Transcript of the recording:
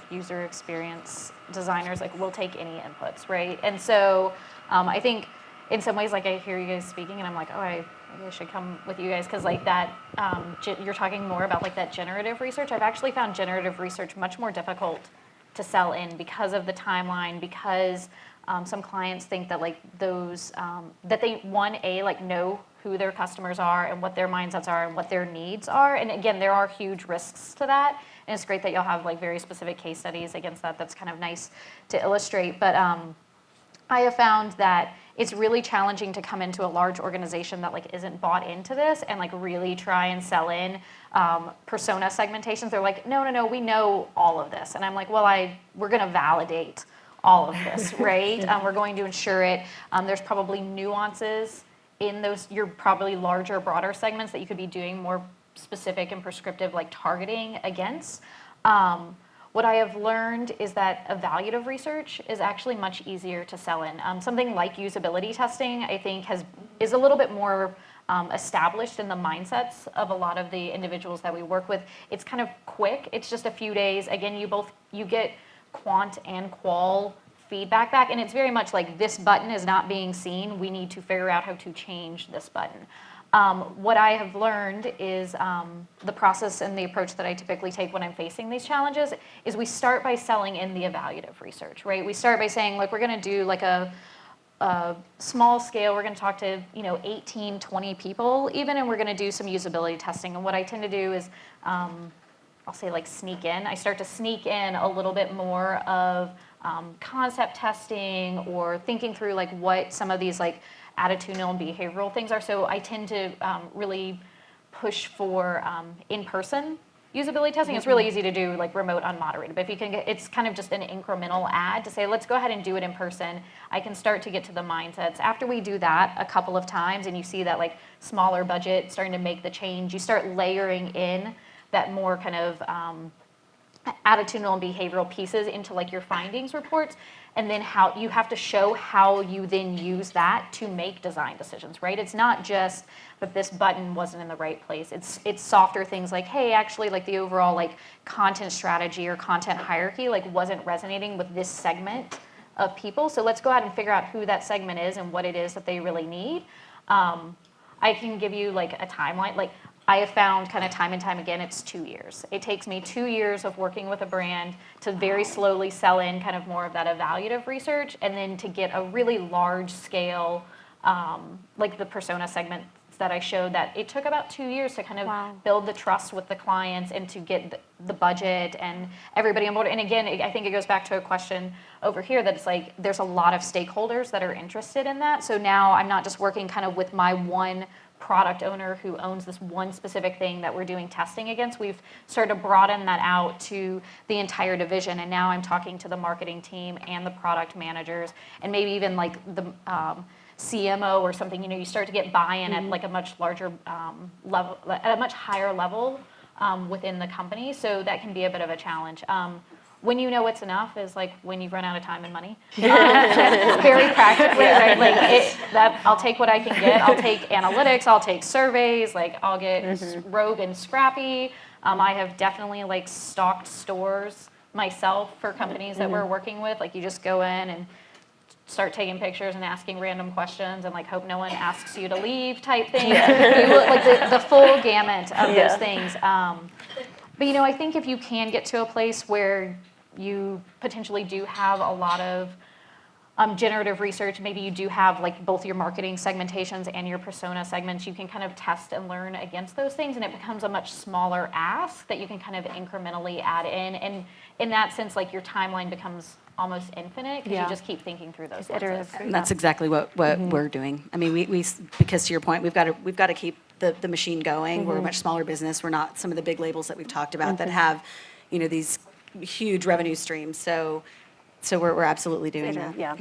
user experience designers, like, will take any inputs, right? And so I think in some ways, like, I hear you guys speaking and I'm like, oh, maybe I should come with you guys, because like that, you're talking more about like that generative research. I've actually found generative research much more difficult to sell in because of the timeline, because some clients think that like those, that they, like know who their customers are and what their mindsets are and what their needs are. And again, there are huge risks to that. And it's great that you'll have like very specific case studies against that. That's kind of nice to illustrate. But I have found that it's really challenging to come into a large organization that like isn't bought into this and like really try and sell in persona segmentations. They're like, no, we know all of this. And I'm like, well, we're gonna validate all of this, right? We're going to ensure it. There's probably nuances in those, your probably larger, broader segments that you could be doing more specific and prescriptive like targeting against. What I have learned is that evaluative research is actually much easier to sell in. Something like usability testing, I think, is a little bit more established in the mindsets of a lot of the individuals that we work with. It's kind of quick. It's just a few days. Again, you get quant and qual feedback back, and it's very much like, this button is not being seen. We need to figure out how to change this button. What I have learned is the process and the approach that I typically take when I'm facing these challenges is we start by selling in the evaluative research, right? We start by saying, look, we're going to do like a small scale. We're going to talk to 18, 20 people even, and we're going to do some usability testing. And what I tend to do is I'll say like sneak in. I start to sneak in a little bit more of concept testing or thinking through like what some of these like attitudinal and behavioral things are. So I tend to really push for in-person usability testing. It's really easy to do like remote unmoderated, but if you can get, it's kind of just an incremental ad to say, let's go ahead and do it in person. I can start to get to the mindsets. After we do that a couple of times and you see that like smaller budget starting to make the change, you start layering in that more kind of attitudinal and behavioral pieces into like your findings reports, and then how you have to show how you then use that to make design decisions, right? It's not just that this button wasn't in the right place. It's softer things like, hey, actually like the overall like content strategy or content hierarchy like wasn't resonating with this segment of people. So let's go ahead and figure out who that segment is and what it is that they really need. I can give you like a timeline. Like I have found kind of time and time again, it's 2 years. It takes me 2 years of working with a brand to very slowly sell in kind of more of that evaluative research, and then to get a really large scale, like the persona segment that I showed, that it took about 2 years to kind of build the trust with the clients and to get the budget and everybody on board. And again, I think it goes back to a question over here that it's like, there's a lot of stakeholders that are interested in that. So now I'm not just working kind of with my one product owner who owns this one specific thing that we're doing testing against. We've started to broaden that out to the entire division, and now I'm talking to the marketing team and the product managers, and maybe even like the CMO or something. You start to get buy-in at like a much larger level, at a much higher level within the company. So that can be a bit of a challenge. When you know it's enough is like when you've run out of time and money. Very practically, right? Like I'll take what I can get. I'll take analytics. I'll take surveys. Like I'll get rogue and scrappy. I have definitely like stocked stores myself for companies that we're working with. Like you just go in and start taking pictures and asking random questions and like hope no one asks you to leave type thing. Like the full gamut of those things. But I think if you can get to a place where you potentially do have a lot of generative research, maybe you do have like both your marketing segmentations and your persona segments, you can kind of test and learn against those things, and it becomes a much smaller ask that you can kind of incrementally add in. And in that sense, like your timeline becomes almost infinite because you just keep thinking through those lenses. And that's exactly what we're doing. I mean, we because to your point, we've got to keep the machine going. We're a much smaller business. We're not some of the big labels that we've talked about that have, these huge revenue streams. So we're absolutely doing that. Yeah.